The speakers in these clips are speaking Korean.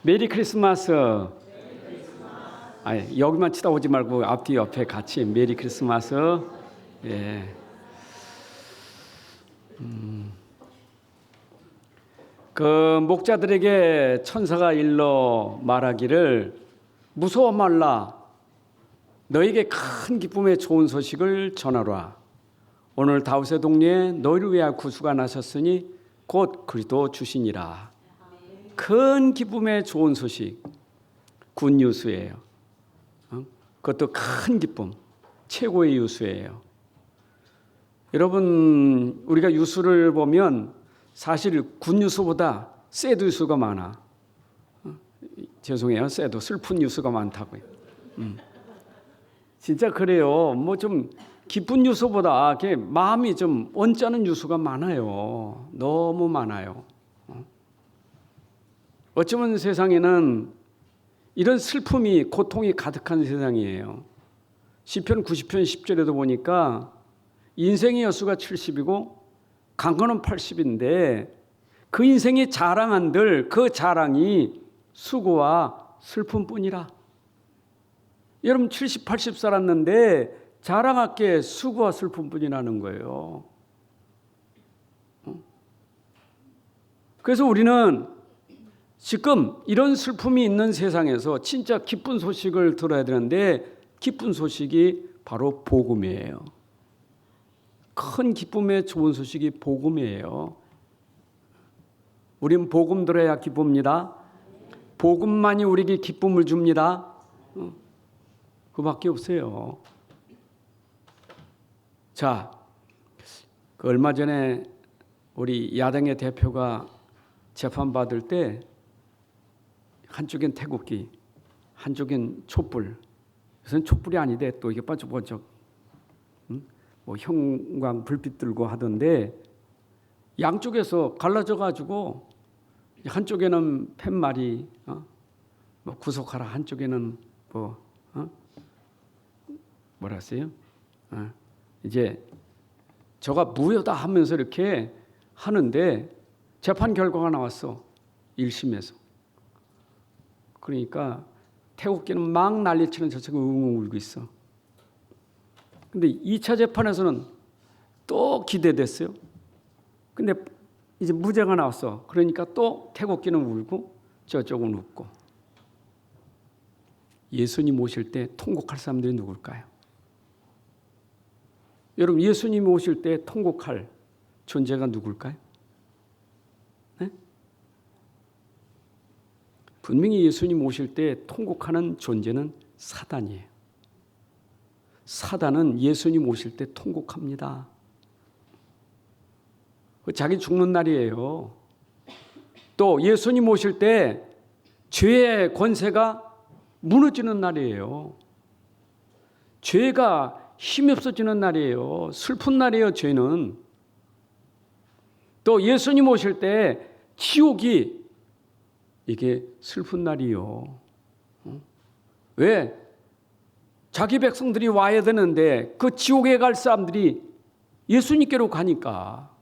메리 크리스마스. 아니, 여기만 쳐다보지 말고 앞뒤 옆에 같이 메리 크리스마스. 예. 그 목자들에게 천사가 일러 말하기를 무서워 말라. 너에게 큰 기쁨의 좋은 소식을 전하라. 오늘 다윗의 동네에 너희를 위하여 구수가 나셨으니 곧 그리스도 주시니라. 큰 기쁨의 좋은 소식, 굿뉴스예요. 그것도 큰 기쁨, 최고의 뉴스예요. 여러분, 우리가 뉴스를 보면 사실 굿뉴스보다 새드 뉴스가 많아. 죄송해요, 새도 슬픈 뉴스가 많다고요. 진짜 그래요. 뭐 좀 기쁜 뉴스보다 마음이 좀 언짢은 뉴스가 많아요. 너무 많아요. 어쩌면 세상에는 이런 슬픔이, 고통이 가득한 세상이에요. 시편 90편 10절에도 보니까 인생의 여수가 70이고 강건은 80인데 그 인생이 자랑한들 그 자랑이 수고와 슬픔뿐이라. 여러분 70, 80 살았는데 자랑할 게 수고와 슬픔뿐이라는 거예요. 그래서 우리는 지금 이런 슬픔이 있는 세상에서 진짜 기쁜 소식을 들어야 되는데 기쁜 소식이 바로 복음이에요. 큰 기쁨의 좋은 소식이 복음이에요. 우린 복음 들어야 기쁩니다. 복음만이 우리에게 기쁨을 줍니다. 그밖에 없어요. 자, 얼마 전에 우리 야당의 대표가 재판받을 때 한쪽엔 태극기, 한쪽엔 촛불. 그래서 촛불이 아닌데 또 이게 반짝반짝 뭐 형광 불빛 들고 하던데 양쪽에서 갈라져 가지고 한쪽에는 팻말이 뭐 구속하라, 한쪽에는 뭐라 했어요? 이제 저가 무효다 하면서 이렇게 하는데 재판 결과가 나왔어. 1심에서. 그러니까 태극기는 막 난리치는 저쪽에 웅웅 울고 있어. 근데 2차 재판에서는 또 기대됐어요. 근데 이제 무죄가 나왔어. 그러니까 또 태극기는 울고 저쪽은 웃고. 예수님 오실 때 통곡할 사람들이 누굴까요? 여러분, 예수님 오실 때 통곡할 존재가 누굴까요? 네? 분명히 예수님 오실 때 통곡하는 존재는 사단이에요. 사단은 예수님 오실 때 통곡합니다. 자기 죽는 날이에요. 또 예수님 오실 때 죄의 권세가 무너지는 날이에요. 죄가 힘이 없어지는 날이에요. 슬픈 날이에요, 죄는. 또 예수님 오실 때 지옥이 이게 슬픈 날이요. 왜? 자기 백성들이 와야 되는데 그 지옥에 갈 사람들이 예수님께로 가니까.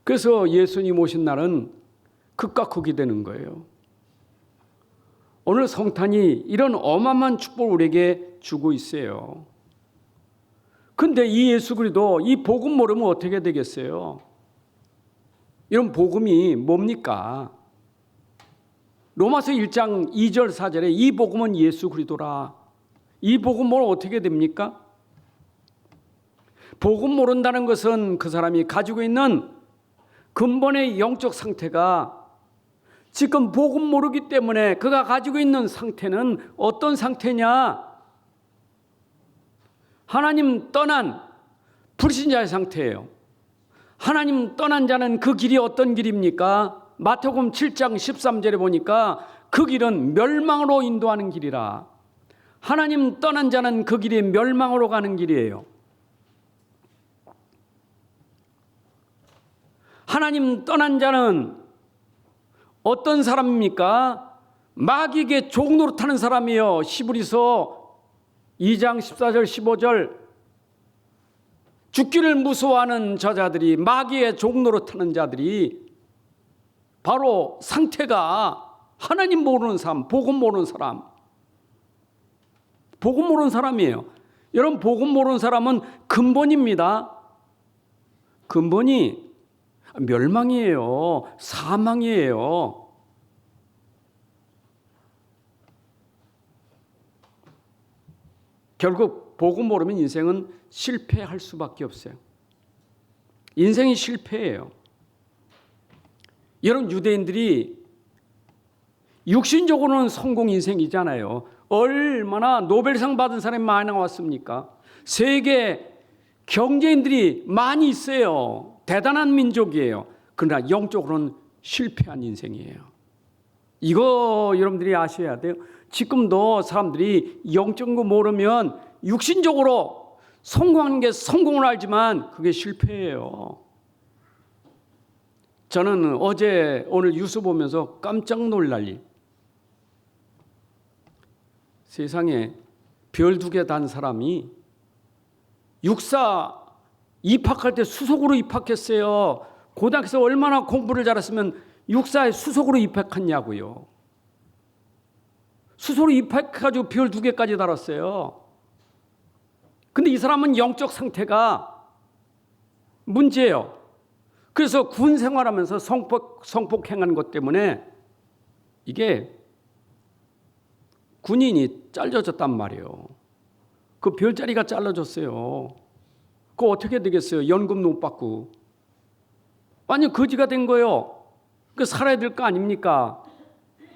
그래서 예수님 오신 날은 극과 극이 되는 거예요. 오늘 성탄이 이런 어마어마한 축복을 우리에게 주고 있어요. 근데 이 예수 그리스도 이 복음 모르면 어떻게 되겠어요? 이런 복음이 뭡니까? 로마서 1장 2절 4절에 이 복음은 예수 그리스도라. 이 복음 모르면 어떻게 됩니까? 복음 모른다는 것은 그 사람이 가지고 있는 근본의 영적 상태가 지금 복음 모르기 때문에 그가 가지고 있는 상태는 어떤 상태냐? 하나님 떠난 불신자의 상태예요. 하나님 떠난 자는 그 길이 어떤 길입니까? 마태복음 7장 13절에 보니까 그 길은 멸망으로 인도하는 길이라. 하나님 떠난 자는 그 길이 멸망으로 가는 길이에요. 하나님 떠난 자는 어떤 사람입니까? 마귀에게 종노릇하는 사람이에요. 히브리서 2장 14절 15절 죽기를 무서워하는 저자들이, 마귀의 종노릇하는 자들이 바로 상태가 하나님 모르는 사람, 복음 모르는 사람. 복음 모르는 사람이에요. 여러분, 복음 모르는 사람은 근본입니다. 근본이 멸망이에요. 사망이에요. 결국 복음 모르면 인생은 실패할 수밖에 없어요. 인생이 실패예요. 여러분, 유대인들이 육신적으로는 성공 인생이잖아요. 얼마나 노벨상 받은 사람이 많이 나왔습니까? 세계 경제인들이 많이 있어요. 대단한 민족이에요. 그러나 영적으로는 실패한 인생이에요. 이거 여러분들이 아셔야 돼요. 지금도 사람들이 영적인 거 모르면 육신적으로 성공하는 게 성공을 알지만 그게 실패예요. 저는 오늘 뉴스 보면서 깜짝 놀랄 일. 세상에 별 2개 단 사람이 육사 입학할 때 수석으로 입학했어요. 고등학교에서 얼마나 공부를 잘했으면 육사에 수석으로 입학했냐고요. 수석으로 입학해가지고 별 2개까지 달았어요. 근데 이 사람은 영적 상태가 문제예요. 그래서 군 생활하면서 성폭행한 것 때문에 이게 군인이 잘려졌단 말이에요. 그 별자리가 잘라졌어요. 그거 어떻게 되겠어요? 연금도 못 받고. 완전 거지가 된 거예요. 그 살아야 될 거 아닙니까?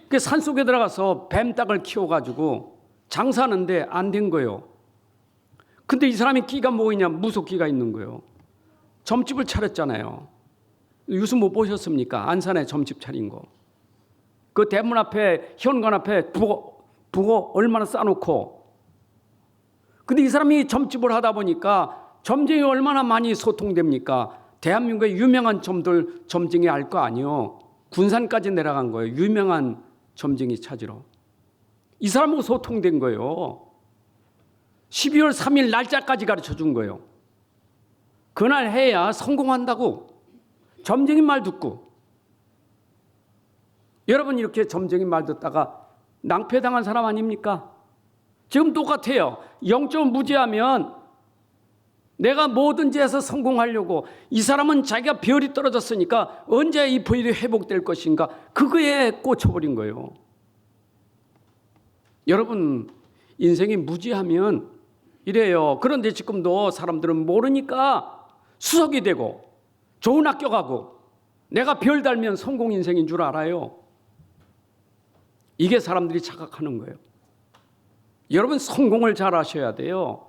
그 산속에 들어가서 뱀닭을 키워가지고 장사하는데 안 된 거예요. 근데 이 사람이 끼가 뭐이냐? 무속기가 있는 거예요. 점집을 차렸잖아요. 뉴스 못 보셨습니까? 안산에 점집 차린 거. 그 대문 앞에, 현관 앞에 부고 얼마나 싸놓고. 근데 이 사람이 점집을 하다 보니까 점쟁이 얼마나 많이 소통됩니까? 대한민국의 유명한 점쟁이 알 거 아니요. 군산까지 내려간 거예요. 유명한 점쟁이 찾으러. 이 사람하고 소통된 거예요. 12월 3일 날짜까지 가르쳐 준 거예요. 그날 해야 성공한다고. 점쟁이 말 듣고. 여러분, 이렇게 점쟁이 말 듣다가 낭패당한 사람 아닙니까? 지금 똑같아요. 영적으로 무지하면 내가 뭐든지 해서 성공하려고, 이 사람은 자기가 별이 떨어졌으니까 언제 이 별이 회복될 것인가, 그거에 꽂혀버린 거예요. 여러분, 인생이 무지하면 이래요. 그런데 지금도 사람들은 모르니까 수석이 되고 좋은 학교 가고 내가 별 달면 성공 인생인 줄 알아요. 이게 사람들이 착각하는 거예요. 여러분, 성공을 잘 하셔야 돼요.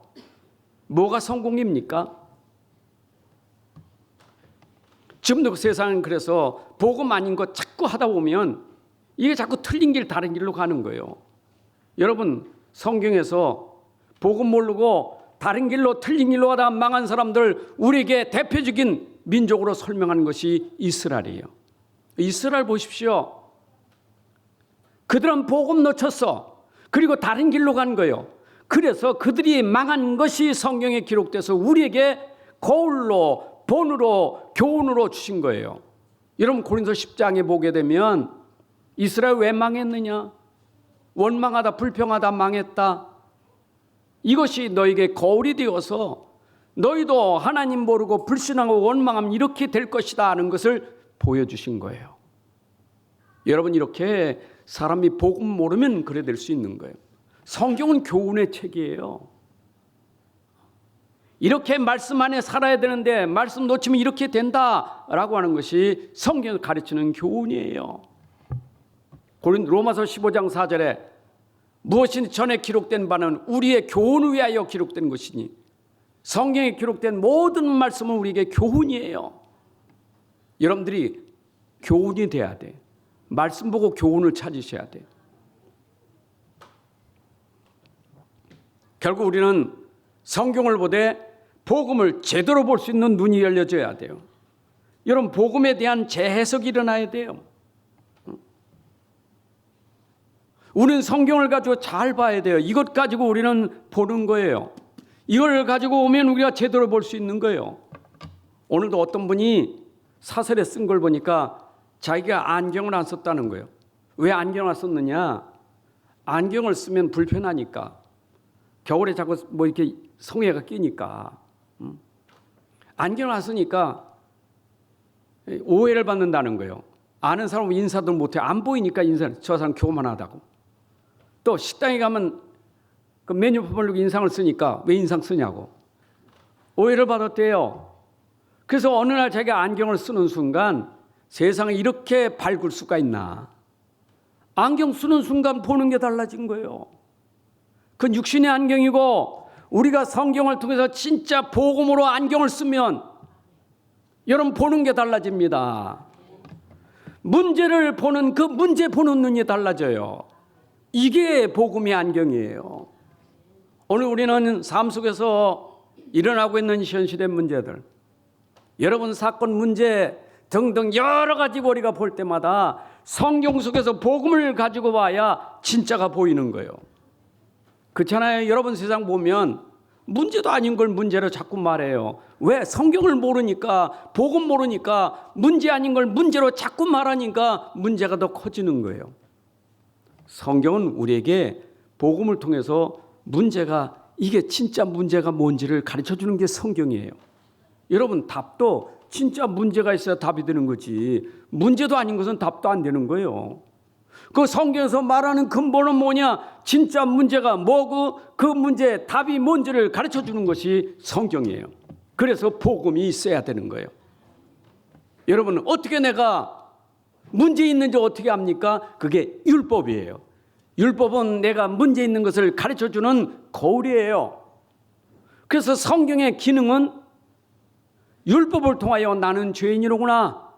뭐가 성공입니까? 지금도 그 세상은 그래서 복음 아닌 거 자꾸 하다 보면 이게 자꾸 틀린 길, 다른 길로 가는 거예요. 여러분, 성경에서 복음 모르고 다른 길로, 틀린 길로 가다 망한 사람들, 우리에게 대표적인 민족으로 설명하는 것이 이스라엘이에요. 이스라엘 보십시오. 그들은 복음 놓쳤어. 그리고 다른 길로 간 거예요. 그래서 그들이 망한 것이 성경에 기록돼서 우리에게 거울로, 본으로, 교훈으로 주신 거예요. 여러분, 고린도 10장에 보게 되면 이스라엘 왜 망했느냐? 원망하다, 불평하다, 망했다. 이것이 너에게 거울이 되어서 너희도 하나님 모르고 불신하고 원망하면 이렇게 될 것이다 하는 것을 보여주신 거예요. 여러분, 이렇게 사람이 복음 모르면 그래 될 수 있는 거예요. 성경은 교훈의 책이에요. 이렇게 말씀 안에 살아야 되는데 말씀 놓치면 이렇게 된다라고 하는 것이 성경을 가르치는 교훈이에요. 로마서 15장 4절에 무엇이 전에 기록된 바는 우리의 교훈을 위하여 기록된 것이니, 성경에 기록된 모든 말씀은 우리에게 교훈이에요. 여러분들이 교훈이 돼야 돼. 말씀 보고 교훈을 찾으셔야 돼. 결국 우리는 성경을 보되 복음을 제대로 볼 수 있는 눈이 열려져야 돼요. 여러분, 복음에 대한 재해석이 일어나야 돼요. 우리는 성경을 가지고 잘 봐야 돼요. 이것 가지고 우리는 보는 거예요. 이걸 가지고 오면 우리가 제대로 볼 수 있는 거예요. 오늘도 어떤 분이 사설에 쓴 걸 보니까 자기가 안경을 안 썼다는 거예요. 왜 안경을 썼느냐? 안경을 쓰면 불편하니까. 겨울에 자꾸 뭐 이렇게 성에가 끼니까. 안경을 안 쓰니까 오해를 받는다는 거예요. 아는 사람은 인사도 못해. 안 보이니까 저 사람 교만하다고. 또 식당에 가면 그 메뉴판 보려고 인상을 쓰니까 왜 인상 쓰냐고. 오해를 받았대요. 그래서 어느 날 자기가 안경을 쓰는 순간 세상에 이렇게 밝을 수가 있나. 안경 쓰는 순간 보는 게 달라진 거예요. 그건 육신의 안경이고 우리가 성경을 통해서 진짜 복음으로 안경을 쓰면 여러분 보는 게 달라집니다. 문제를 보는 그 문제 보는 눈이 달라져요. 이게 복음의 안경이에요. 오늘 우리는 삶 속에서 일어나고 있는 현실의 문제들, 여러분 사건 문제 등등 여러 가지 우리가 볼 때마다 성경 속에서 복음을 가지고 와야 진짜가 보이는 거예요. 그렇잖아요. 여러분 세상 보면 문제도 아닌 걸 문제로 자꾸 말해요. 왜? 성경을 모르니까, 복음 모르니까 문제 아닌 걸 문제로 자꾸 말하니까 문제가 더 커지는 거예요. 성경은 우리에게 복음을 통해서 문제가, 이게 진짜 문제가 뭔지를 가르쳐 주는 게 성경이에요. 여러분 답도 진짜 문제가 있어야 답이 되는 거지, 문제도 아닌 것은 답도 안 되는 거예요. 그 성경에서 말하는 근본은 뭐냐? 진짜 문제가 뭐고 그 문제의 답이 뭔지를 가르쳐 주는 것이 성경이에요. 그래서 복음이 있어야 되는 거예요. 여러분 어떻게 내가 문제 있는지 어떻게 압니까? 그게 율법이에요. 율법은 내가 문제 있는 것을 가르쳐 주는 거울이에요. 그래서 성경의 기능은 율법을 통하여 나는 죄인이로구나,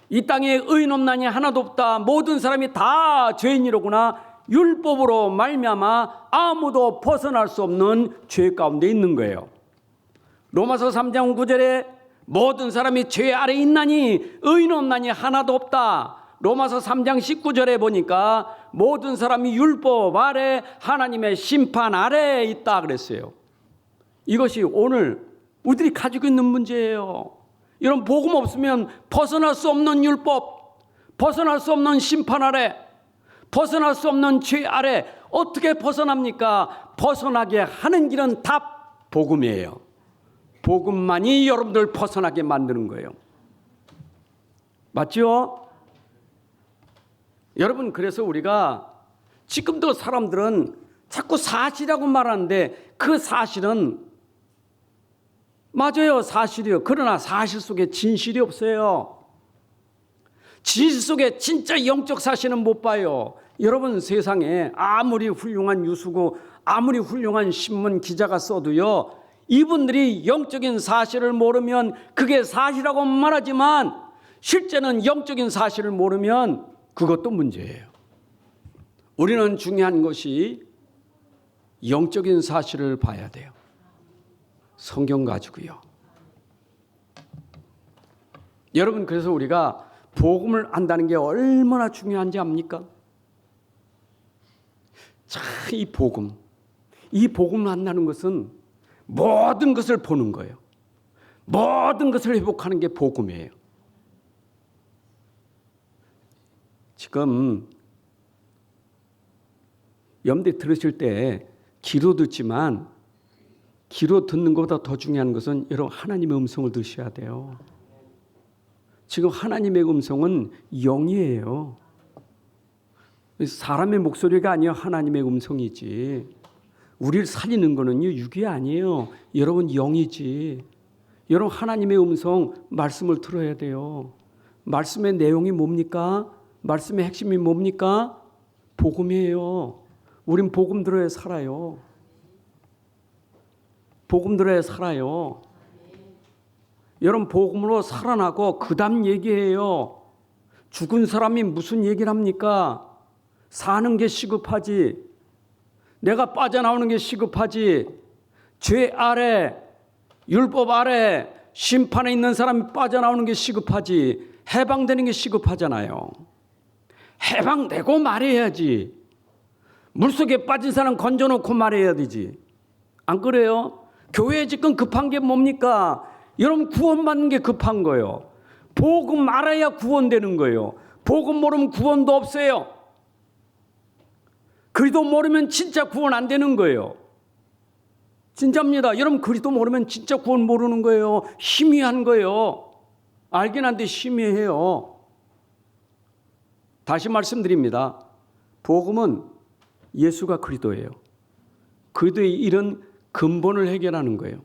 이 땅에 의인 없나니 하나도 없다, 모든 사람이 다 죄인이로구나, 율법으로 말미암아 아무도 벗어날 수 없는 죄 가운데 있는 거예요. 로마서 3장 9절에 모든 사람이 죄 아래 있나니 의인 없나니 하나도 없다. 로마서 3장 19절에 보니까 모든 사람이 율법 아래, 하나님의 심판 아래에 있다 그랬어요. 이것이 오늘 우리들이 가지고 있는 문제예요. 이런 복음 없으면 벗어날 수 없는 율법, 벗어날 수 없는 심판 아래, 벗어날 수 없는 죄 아래 어떻게 벗어납니까? 벗어나게 하는 길은 답, 복음이에요. 복음만이 여러분들 벗어나게 만드는 거예요. 맞죠? 여러분 그래서 우리가 지금도 사람들은 자꾸 사실이라고 말하는데 그 사실은 맞아요, 사실이요. 그러나 사실 속에 진실이 없어요. 진실 속에 진짜 영적 사실은 못 봐요. 여러분 세상에 아무리 훌륭한 유수고 아무리 훌륭한 신문 기자가 써도요, 이분들이 영적인 사실을 모르면 그게 사실이라고 말하지만 실제는 영적인 사실을 모르면 그것도 문제예요. 우리는 중요한 것이 영적인 사실을 봐야 돼요. 성경 가지고요. 여러분 그래서 우리가 복음을 안다는 게 얼마나 중요한지 압니까? 자, 이 복음을 안다는 것은 모든 것을 보는 거예요. 모든 것을 회복하는 게 복음이에요. 지금 염두에 들으실 때 귀로 듣지만 귀로 듣는 것보다 더 중요한 것은 여러분 하나님의 음성을 들으셔야 돼요. 지금 하나님의 음성은 영이에요. 사람의 목소리가 아니요 하나님의 음성이지. 우리를 살리는 거는요 육이 아니에요. 여러분 영이지. 여러분 하나님의 음성 말씀을 들어야 돼요. 말씀의 내용이 뭡니까? 말씀의 핵심이 뭡니까? 복음이에요. 우린 복음 들어야 살아요. 복음 들어야 살아요. 여러분 복음으로 살아나고 그 다음 얘기해요. 죽은 사람이 무슨 얘기를 합니까? 사는 게 시급하지. 내가 빠져나오는 게 시급하지. 죄 아래, 율법 아래 심판에 있는 사람이 빠져나오는 게 시급하지. 해방되는 게 시급하잖아요. 해방되고 말해야지. 물속에 빠진 사람 건져놓고 말해야 되지. 안 그래요? 교회에 지금 급한 게 뭡니까? 여러분 구원받는 게 급한 거예요. 복음 알아야 구원되는 거예요. 복음 모르면 구원도 없어요. 그리스도 모르면 진짜 구원 안 되는 거예요. 진짜입니다. 여러분 그리스도 모르면 진짜 구원 모르는 거예요. 희미한 거예요. 알긴 한데 희미해요. 다시 말씀드립니다. 복음은 예수가 그리스도예요. 그리스도의 일은 근본을 해결하는 거예요.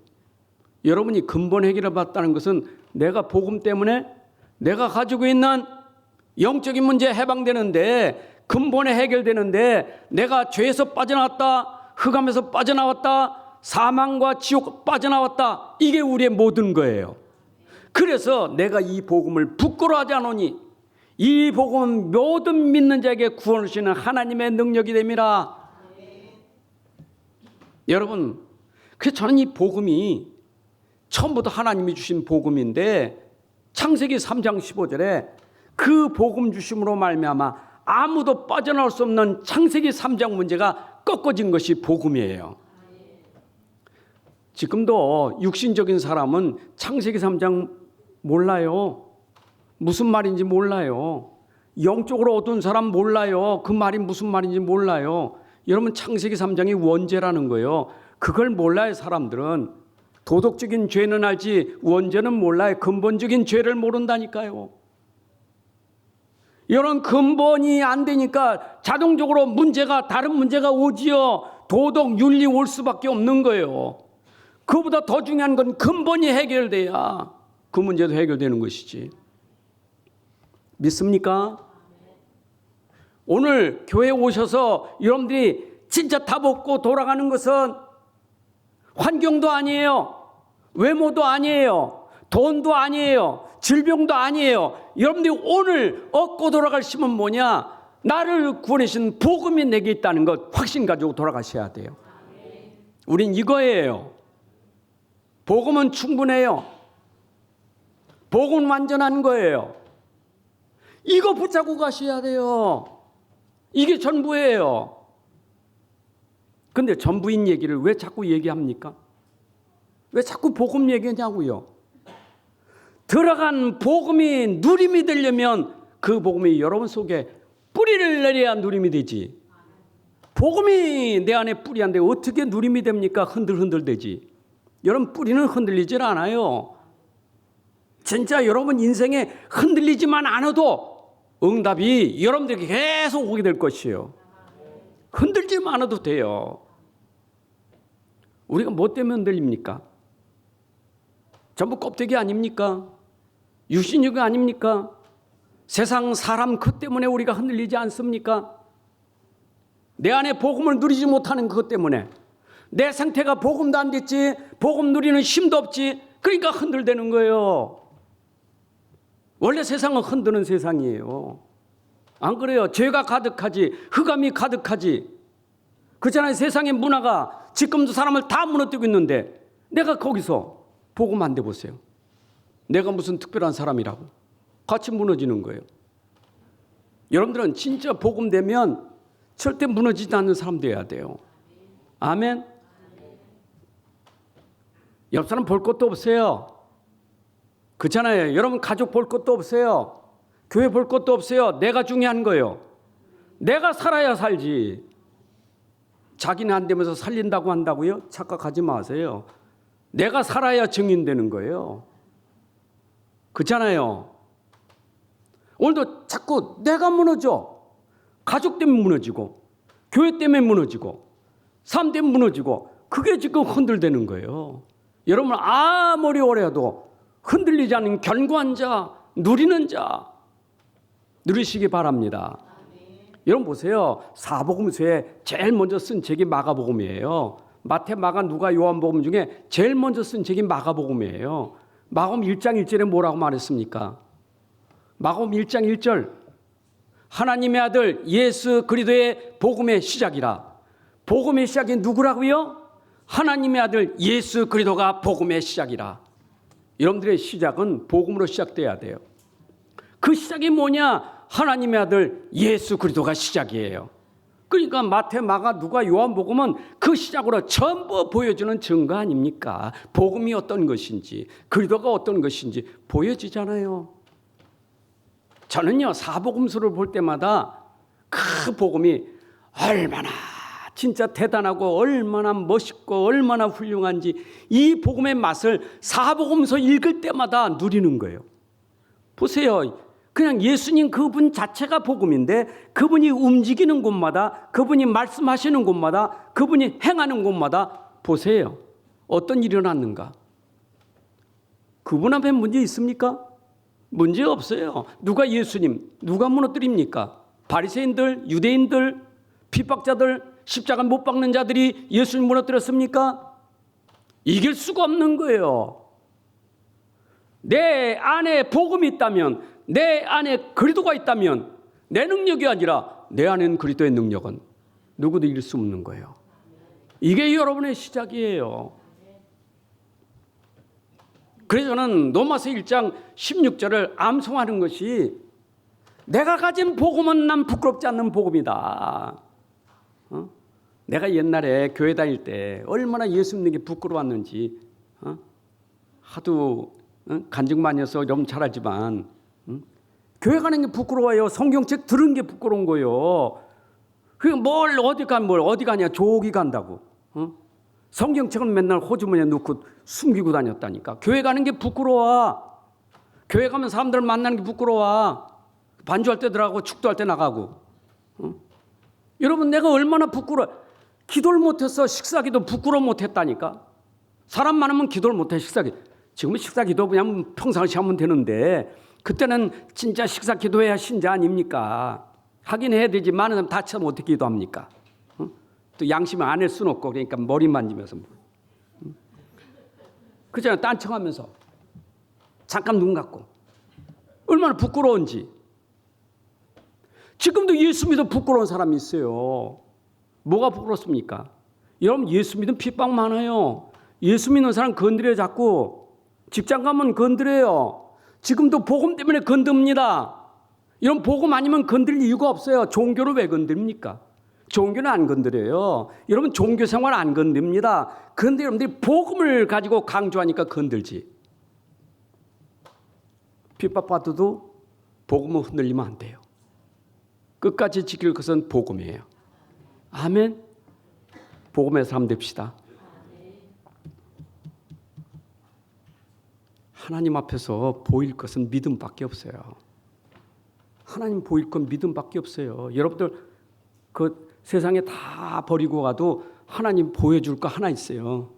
여러분이 근본 해결을 받다는 것은 내가 복음 때문에 내가 가지고 있는 영적인 문제 해방되는데, 근본에 해결되는데, 내가 죄에서 빠져나왔다, 흑암에서 빠져나왔다, 사망과 지옥 빠져나왔다, 이게 우리의 모든 거예요. 그래서 내가 이 복음을 부끄러워하지 않으니 이 복음은 모든 믿는 자에게 구원을 주시는 하나님의 능력이 됩니다. 여러분, 그래서 저는 이 복음이 처음부터 하나님이 주신 복음인데, 창세기 3장 15절에 그 복음 주심으로 말미암아 아무도 빠져나올 수 없는 창세기 3장 문제가 꺾어진 것이 복음이에요. 지금도 육신적인 사람은 창세기 3장 몰라요. 무슨 말인지 몰라요. 영적으로 어두운 사람 몰라요. 그 말이 무슨 말인지 몰라요. 여러분 창세기 3장이 원죄라는 거예요. 그걸 몰라요. 사람들은 도덕적인 죄는 알지 원죄는 몰라요. 근본적인 죄를 모른다니까요. 이런 근본이 안 되니까 자동적으로 문제가 다른 문제가 오지요. 도덕 윤리 올 수밖에 없는 거예요. 그보다 더 중요한 건 근본이 해결돼야 그 문제도 해결되는 것이지. 믿습니까? 오늘 교회에 오셔서 여러분들이 진짜 답 없고 돌아가는 것은 환경도 아니에요. 외모도 아니에요. 돈도 아니에요. 질병도 아니에요. 여러분들이 오늘 얻고 돌아갈 힘은 뭐냐? 나를 구원하신 복음이 내게 있다는 것 확신 가지고 돌아가셔야 돼요. 우린 이거예요. 복음은 충분해요. 복음은 완전한 거예요. 이거 붙잡고 가셔야 돼요. 이게 전부예요. 근데 전부인 얘기를 왜 자꾸 얘기합니까? 왜 자꾸 복음 얘기하냐고요? 들어간 복음이 누림이 되려면 그 복음이 여러분 속에 뿌리를 내려야 누림이 되지. 복음이 내 안에 뿌리한데 어떻게 누림이 됩니까? 흔들흔들 되지. 여러분 뿌리는 흔들리질 않아요. 진짜 여러분 인생에 흔들리지만 않아도 응답이 여러분들에게 계속 오게 될 것이에요. 흔들지만 않아도 돼요. 우리가 뭐 때문에 흔들립니까? 전부 껍데기 아닙니까? 육신육이 아닙니까? 세상 사람 그 때문에 우리가 흔들리지 않습니까? 내 안에 복음을 누리지 못하는 그것 때문에 내 상태가 복음도 안 됐지, 복음 누리는 힘도 없지, 그러니까 흔들대는 거예요. 원래 세상은 흔드는 세상이에요. 안 그래요? 죄가 가득하지, 흑암이 가득하지. 그렇잖아요. 세상의 문화가 지금도 사람을 다 무너뜨리고 있는데 내가 거기서 복음 안 돼 보세요. 내가 무슨 특별한 사람이라고 같이 무너지는 거예요. 여러분들은 진짜 복음 되면 절대 무너지지 않는 사람 되어야 돼요. 아멘. 옆 사람 볼 것도 없어요. 그렇잖아요. 여러분 가족 볼 것도 없어요. 교회 볼 것도 없어요. 내가 중요한 거예요. 내가 살아야 살지. 자기는 안 되면서 살린다고 한다고요? 착각하지 마세요. 내가 살아야 증인되는 거예요. 그렇잖아요. 오늘도 자꾸 내가 무너져. 가족 때문에 무너지고, 교회 때문에 무너지고, 삶 때문에 무너지고, 그게 지금 흔들대는 거예요. 여러분 아무리 오래도 흔들리지 않는 견고한 자, 누리는 자 누리시기 바랍니다. 여러분 보세요. 사복음서에 제일 먼저 쓴 책이 마가복음이에요. 마태, 마가, 누가, 요한복음 중에 제일 먼저 쓴 책이 마가복음이에요. 마가복음 1장 1절에 뭐라고 말했습니까? 마가복음 1장 1절 하나님의 아들 예수 그리스도의 복음의 시작이라. 복음의 시작이 누구라고요? 하나님의 아들 예수 그리스도가 복음의 시작이라. 여러분들의 시작은 복음으로 시작돼야 돼요. 그 시작이 뭐냐? 하나님의 아들 예수 그리스도가 시작이에요. 그러니까 마태, 마가, 누가, 요한복음은 그 시작으로 전부 보여주는 증거 아닙니까? 복음이 어떤 것인지, 그리스도가 어떤 것인지 보여지잖아요. 저는요 사복음서를 볼 때마다 그 복음이 얼마나 진짜 대단하고 얼마나 멋있고 얼마나 훌륭한지 이 복음의 맛을 사복음서 읽을 때마다 누리는 거예요. 보세요. 그냥 예수님 그분 자체가 복음인데 그분이 움직이는 곳마다, 그분이 말씀하시는 곳마다, 그분이 행하는 곳마다 보세요. 어떤 일이 일어났는가? 그분 앞에 문제 있습니까? 문제 없어요. 누가 예수님, 누가 무너뜨립니까? 바리새인들, 유대인들, 핍박자들, 십자가 못 박는 자들이 예수님 무너뜨렸습니까? 이길 수가 없는 거예요. 내 안에 복음이 있다면, 내 안에 그리스도가 있다면 내 능력이 아니라 내 안에는 그리스도의 능력은 누구도 이길 수 없는 거예요. 이게 여러분의 시작이에요. 그래서 저는 로마서 1장 16절을 암송하는 것이 내가 가진 복음은 난 부끄럽지 않는 복음이다. 내가 옛날에 교회 다닐 때 얼마나 예수 믿는 게 부끄러웠는지 하도 간증 많이 해서 여러분 잘 알지만 교회 가는 게 부끄러워요. 성경책 들은 게 부끄러운 거예요. 뭘 어디 가냐 조기 간다고. 성경책은 맨날 호주머니에 넣고 숨기고 다녔다니까. 교회 가는 게 부끄러워. 교회 가면 사람들 만나는 게 부끄러워. 반주할 때 들어가고 축도할 때 나가고. 여러분 내가 얼마나 부끄러워. 기도를 못해서 식사기도 부끄러워 못했다니까. 사람 많으면 기도를 못해 식사기. 지금은 식사기도 그냥 평상시 하면 되는데 그때는 진짜 식사기도해야 신자 아닙니까? 하긴 해야 되지. 많은 사람 다쳐서 어떻게 기도합니까? 또 양심을 안 할 수는 없고 그러니까 머리 만지면서 그잖아요. 딴청하면서 잠깐 눈 감고 얼마나 부끄러운지. 지금도 예수 믿어 부끄러운 사람이 있어요. 뭐가 부끄럽습니까? 여러분 예수 믿으면 핍박 많아요. 예수 믿는 사람 건드려요. 자꾸 직장 가면 건드려요. 지금도 복음 때문에 건듭니다. 이런 복음 아니면 건드릴 이유가 없어요. 종교를 왜 건듭니까? 종교는 안 건드려요. 여러분 종교 생활 안 건듭니다. 그런데 여러분들이 복음을 가지고 강조하니까 건들지. 핍박받아도 복음을 흔들리면 안 돼요. 끝까지 지킬 것은 복음이에요. 아멘. 복음의 사람 됩시다. 하나님 앞에서 보일 것은 믿음밖에 없어요. 하나님 보일 건 믿음밖에 없어요. 여러분들 그 세상에 다 버리고 가도 하나님 보여줄 거 하나 있어요.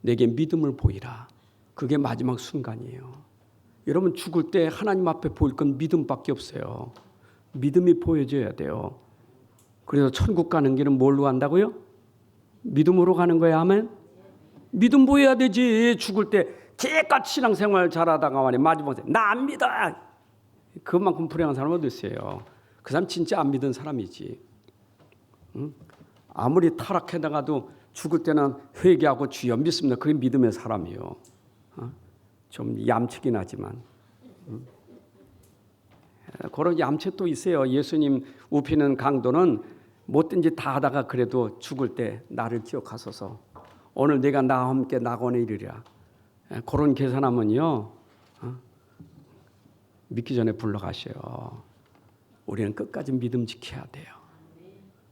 내게 믿음을 보이라. 그게 마지막 순간이에요. 여러분 죽을 때 하나님 앞에 보일 건 믿음밖에 없어요. 믿음이 보여줘야 돼요. 그래서 천국 가는 길은 뭘로 간다고요? 믿음으로 가는 거예요. 아멘. 믿음 보여야 되지. 죽을 때 제껏 신앙생활 잘하다가 말이야 마지막에 나 안 믿어. 그만큼 불행한 사람은 어디 있어요? 그 사람 진짜 안 믿은 사람이지. 응? 아무리 타락해다가도 죽을 때는 회개하고 주여 믿습니다. 그게 믿음의 사람이에요. 좀 얌체긴 하지만. 그런 얌체 또 있어요. 예수님 우피는 강도는 못된 짓 다 하다가 그래도 죽을 때 나를 기억하소서. 오늘 내가 나와 함께 낙원에 이르리라. 그런 계산하면요. 믿기 전에 불러가셔요. 우리는 끝까지 믿음 지켜야 돼요.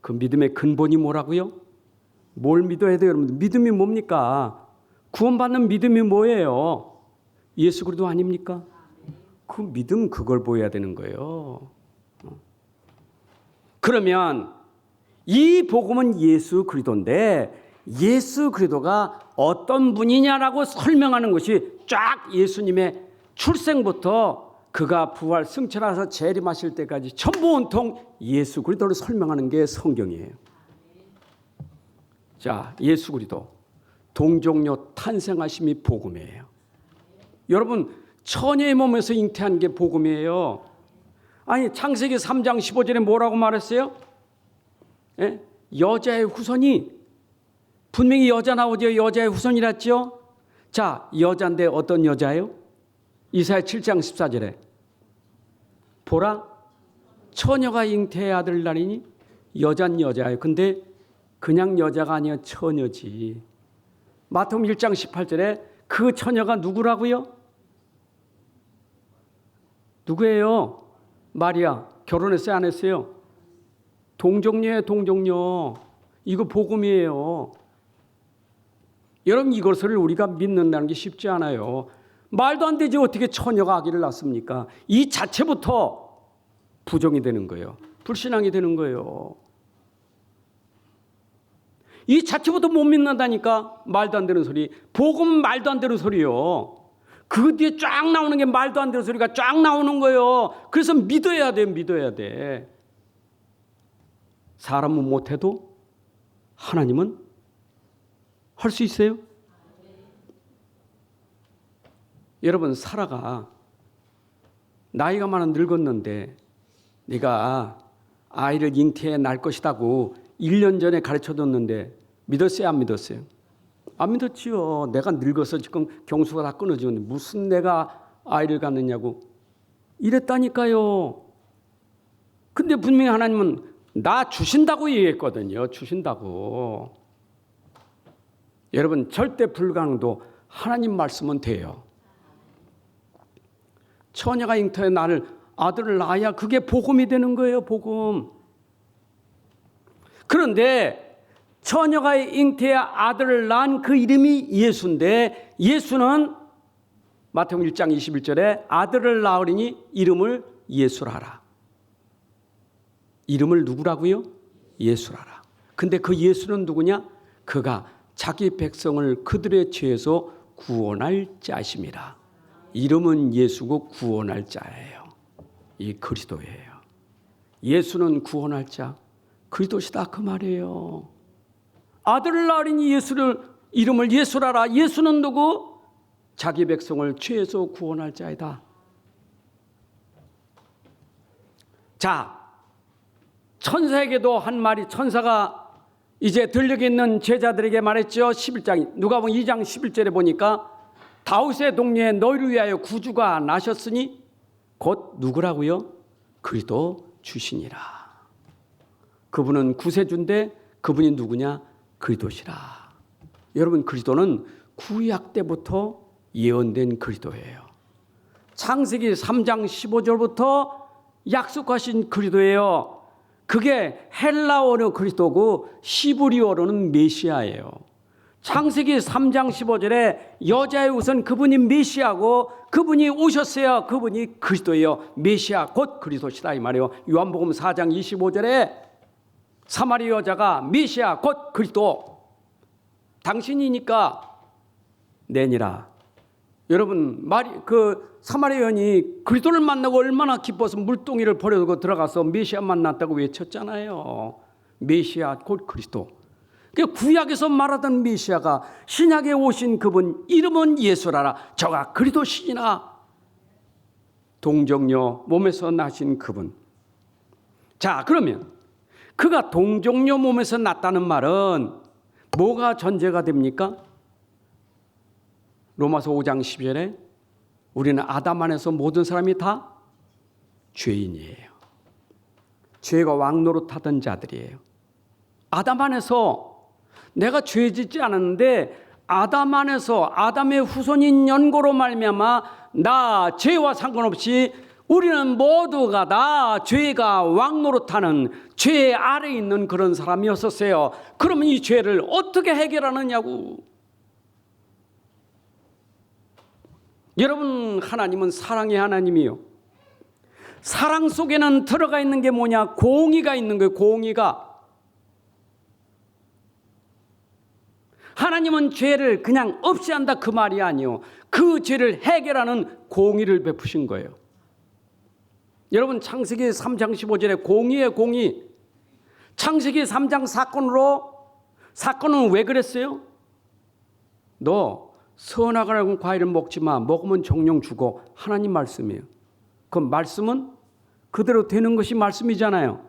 그 믿음의 근본이 뭐라고요? 뭘 믿어야 돼요, 여러분? 믿음이 뭡니까? 구원받는 믿음이 뭐예요? 예수 그리스도 아닙니까? 그 믿음 그걸 보여야 되는 거예요. 그러면 이 복음은 예수 그리스도인데 예수 그리스도가 어떤 분이냐라고 설명하는 것이 쫙 예수님의 출생부터 그가 부활 승천하셔서 재림하실 때까지 전부 온통 예수 그리스도를 설명하는 게 성경이에요. 자, 예수 그리스도 동정녀 탄생하심이 복음이에요. 여러분 처녀의 몸에서 잉태한 게 복음이에요. 아니 창세기 3장 15절에 뭐라고 말했어요? 예? 여자의 후손이 분명히 여자 나오죠. 여자의 후손이랬죠. 자, 여자인데 어떤 여자예요? 이사야 7장 14절에 보라 처녀가 잉태의 아들 나리니 여자는 여자예요. 근데 그냥 여자가 아니라 처녀지. 마태복음 1장 18절에 그 처녀가 누구라고요? 누구예요? 마리아. 결혼했어요? 안 했어요? 동정녀예요, 동정녀. 이거 복음이에요. 여러분, 이것을 우리가 믿는다는 게 쉽지 않아요. 말도 안 되지 어떻게 처녀가 아기를 낳습니까? 이 자체부터 부정이 되는 거예요. 불신앙이 되는 거예요. 이 자체부터 못 믿는다니까. 말도 안 되는 소리. 복음은 말도 안 되는 소리요. 그 뒤에 쫙 나오는 게 말도 안 되는 소리가 쫙 나오는 거예요. 그래서 믿어야 돼, 믿어야 돼. 사람은 못해도 하나님은 할 수 있어요? 여러분, 사라가 나이가 많아 늙었는데 네가 아이를 잉태해 낳을 것이라고 1년 전에 가르쳐줬는데 믿었어요, 안 믿었어요? 안 믿었지요. 내가 늙어서 지금 경수가 다 끊어지는데 무슨 내가 아이를 갖느냐고 이랬다니까요. 근데 분명히 하나님은 나 주신다고 얘기했거든요. 주신다고. 여러분, 절대 불가능도 하나님 말씀은 돼요. 처녀가 잉태해 나를 아들을 낳아야 그게 복음이 되는 거예요. 복음. 그런데 처녀가 잉태해 아들을 낳은 그 이름이 예수인데, 예수는 마태복음 1장 21절에 아들을 낳으리니 이름을 예수라라. 이름을 누구라고요? 예수라라. 근데 그 예수는 누구냐? 그가 자기 백성을 그들의 죄에서 구원할 자심이라. 이름은 예수고 구원할 자예요. 이 그리스도예요. 예수는 구원할 자, 그리스도시다 그 말이에요. 아들을 낳으리니 예수를 이름을 예수라라. 예수는 누구? 자기 백성을 죄에서 구원할 자이다. 자, 천사에게도 한 말이, 천사가 이제 들녘에 있는 제자들에게 말했죠. 11장 누가복음 2장 11절에 보니까 다윗의 동네에 너희를 위하여 구주가 나셨으니 곧 누구라고요? 그리스도 주시니라. 그분은 구세주인데 그분이 누구냐? 그리스도시라. 여러분, 그리스도는 구약 때부터 예언된 그리스도예요. 창세기 3장 15절부터 약속하신 그리스도예요. 그게 헬라어로 그리스도고 히브리어로는 메시아예요. 창세기 3장 15절에 여자의 우선 그분이 메시아고 그분이 오셨어요. 그분이 그리스도예요. 메시아 곧 그리스도시다 이 말이에요. 요한복음 4장 25절에 사마리 여자가 메시아 곧 그리스도 당신이니까 내니라. 여러분, 그 사마리 여인이 그리스도를 만나고 얼마나 기뻐서 물동이를 버려두고 들어가서 메시아 만났다고 외쳤잖아요. 메시아 곧 그리스도. 구약에서 말하던 메시아가 신약에 오신 그분 이름은 예수라라. 저가 그리스도시니라. 동정녀 몸에서 나신 그분. 자, 그러면 그가 동정녀 몸에서 났다는 말은 뭐가 전제가 됩니까? 로마서 5장 10절에 우리는 아담 안에서 모든 사람이 다 죄인이에요. 죄가 왕노릇하던 자들이에요. 아담 안에서 내가 죄 짓지 않았는데 아담 안에서 아담의 후손인 연고로 말미암아 나 죄와 상관없이 우리는 모두가 다 죄가 왕노릇하는 죄 아래에 있는 그런 사람이었었어요. 그러면 이 죄를 어떻게 해결하느냐고. 여러분, 하나님은 사랑의 하나님이요. 사랑 속에는 들어가 있는 게 뭐냐? 공의가 있는 거예요. 공의가. 하나님은 죄를 그냥 없이 한다 그 말이 아니요. 그 죄를 해결하는 공의를 베푸신 거예요. 여러분, 창세기 3장 15절에 공의의 공의. 창세기 3장 사건은 왜 그랬어요? 너 선악을 과일을 먹지 마. 먹으면 정령 죽어. 하나님 말씀이에요. 그 말씀은 그대로 되는 것이 말씀이잖아요.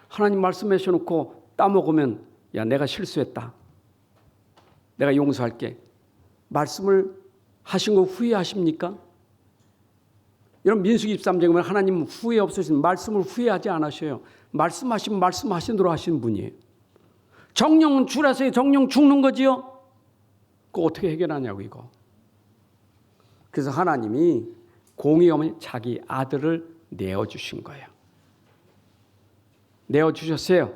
하나님 말씀하셔놓고 따먹으면 야, 내가 실수했다. 내가 용서할게. 말씀을 하신 거 후회하십니까? 여러분, 민수기 23장에 보면 하나님은 후회 없으신 말씀을 후회하지 않으셔요. 말씀하신 대로 하시는 분이에요. 정령 주라서 정령 죽는 거지요. 그거 어떻게 해결하냐고 이거. 그래서 하나님이 공의 없는 자기 아들을 내어주신 거예요. 내어주셨어요.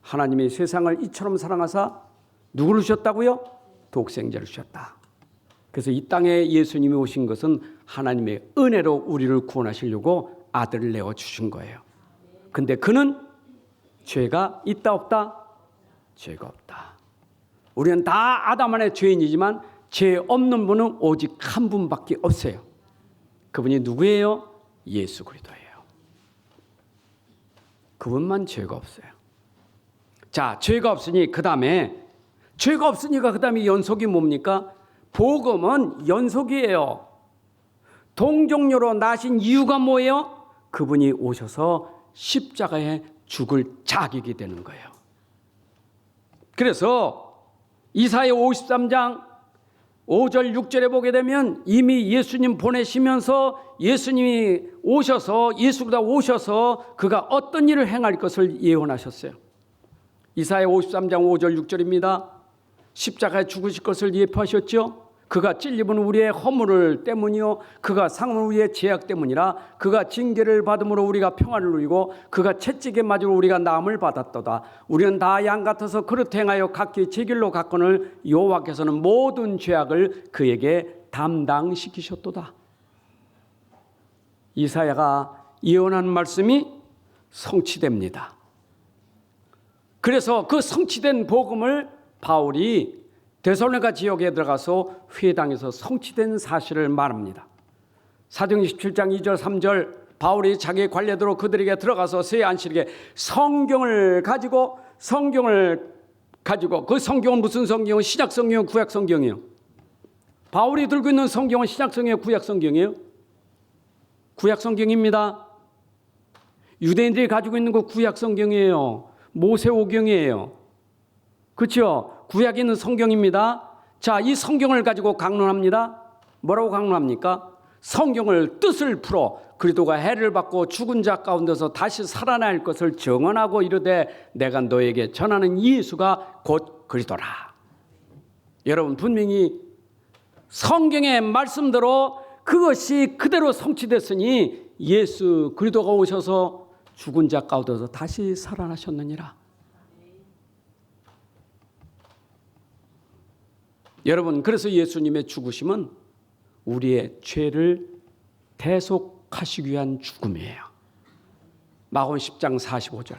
하나님이 세상을 이처럼 사랑하사 누구를 주셨다고요? 독생자를 주셨다. 그래서 이 땅에 예수님이 오신 것은 하나님의 은혜로 우리를 구원하시려고 아들을 내어주신 거예요. 근데 그는 죄가 있다 없다? 죄가 없다. 우리는 다 아담 안의 죄인이지만 죄 없는 분은 오직 한 분밖에 없어요. 그분이 누구예요? 예수 그리스도예요. 그분만 죄가 없어요. 자, 죄가 없으니 그 다음에 연속이 뭡니까? 복음은 연속이에요. 동정녀로 나신 이유가 뭐예요? 그분이 오셔서 십자가에 죽을 자격이 되는 거예요. 그래서 이사야 53장 5절 6절에 보게 되면 이미 예수님 보내시면서 예수님이 오셔서 예수가 오셔서 그가 어떤 일을 행할 것을 예언하셨어요. 이사야 53장 5절 6절입니다. 십자가에 죽으실 것을 예표하셨죠. 그가 찔림은 우리의 허물을 때문이요 그가 상함은 우리의 죄악 때문이라. 그가 징계를 받음으로 우리가 평안을 누리고 그가 채찍에 맞으로 우리가 나음을 받았도다. 우리는 다 양 같아서 그릇 행하여 각기 제 길로 갔거늘 여호와께서는 모든 죄악을 그에게 담당시키셨도다. 이사야가 예언한 말씀이 성취됩니다. 그래서 그 성취된 복음을 바울이 데살로니가 지역에 들어가서 회당에서 성취된 사실을 말합니다. 사도행전 17장 2절 3절 바울이 자기 관례대로 그들에게 들어가서 새 안식일에 성경을 가지고 그 성경은 무슨 성경이요? 신약 성경이요? 구약 성경이요? 바울이 들고 있는 성경은 신약 성경이요? 구약 성경이요? 구약 성경입니다. 유대인들이 가지고 있는 거 구약 성경이에요. 모세오경이에요. 그렇죠? 구약에 있는 성경입니다. 자, 이 성경을 가지고 강론합니다. 뭐라고 강론합니까? 성경을 뜻을 풀어 그리스도가 해를 받고 죽은 자 가운데서 다시 살아날 것을 증언하고 이르되 내가 너에게 전하는 예수가 곧 그리스도라. 여러분 분명히 성경의 말씀대로 그것이 그대로 성취됐으니 예수 그리스도가 오셔서 죽은 자 가운데서 다시 살아나셨느니라. 여러분 그래서 예수님의 죽으심은 우리의 죄를 대속하시기 위한 죽음이에요. 마가복음 10장 45절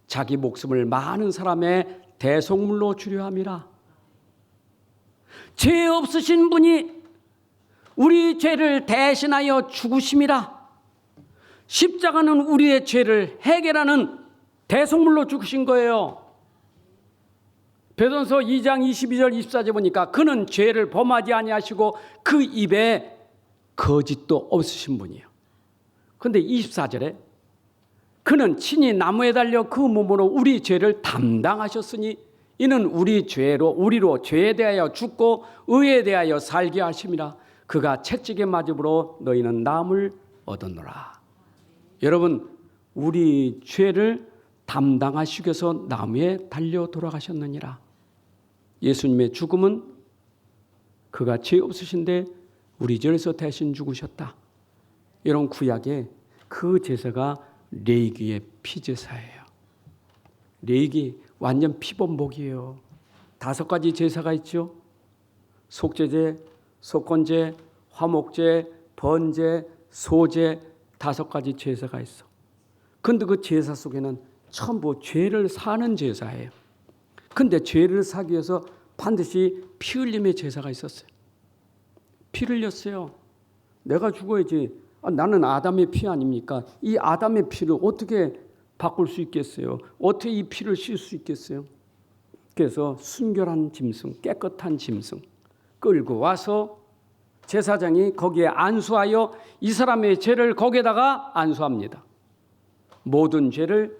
자기 목숨을 많은 사람의 대속물로 주려 함이라. 죄 없으신 분이 우리 죄를 대신하여 죽으심이라. 십자가는 우리의 죄를 해결하는 대속물로 죽으신 거예요. 베드로서 2장 22절 24절 보니까 그는 죄를 범하지 아니하시고 그 입에 거짓도 없으신 분이에요. 그런데 24절에 그는 친히 나무에 달려 그 몸으로 우리 죄를 담당하셨으니 이는 우리로 죄에 대하여 죽고 의에 대하여 살게 하심이라. 그가 채찍에 맞음으로 너희는 나음을 얻었노라. 여러분 우리 죄를 담당하시기 위해서 나무에 달려 돌아가셨느니라. 예수님의 죽음은 그가 죄 없으신데 우리 죄에서 대신 죽으셨다. 이런 구약에 그 제사가 레위기의 피제사예요. 레위기 완전 피범복이에요. 5가지 제사가 있죠. 속죄제, 속건제, 화목제, 번제, 소제 5가지 제사가 있어. 그런데 그 제사 속에는 전부 죄를 사는 제사예요. 그런데 죄를 사기 위해서 반드시 피 흘림의 제사가 있었어요. 피를 흘렸어요. 내가 죽어야지. 나는 아담의 피 아닙니까? 이 아담의 피를 어떻게 바꿀 수 있겠어요? 어떻게 이 피를 씻을 수 있겠어요? 그래서 순결한 짐승, 깨끗한 짐승 끌고 와서 제사장이 거기에 안수하여 이 사람의 죄를 거기에다가 안수합니다. 모든 죄를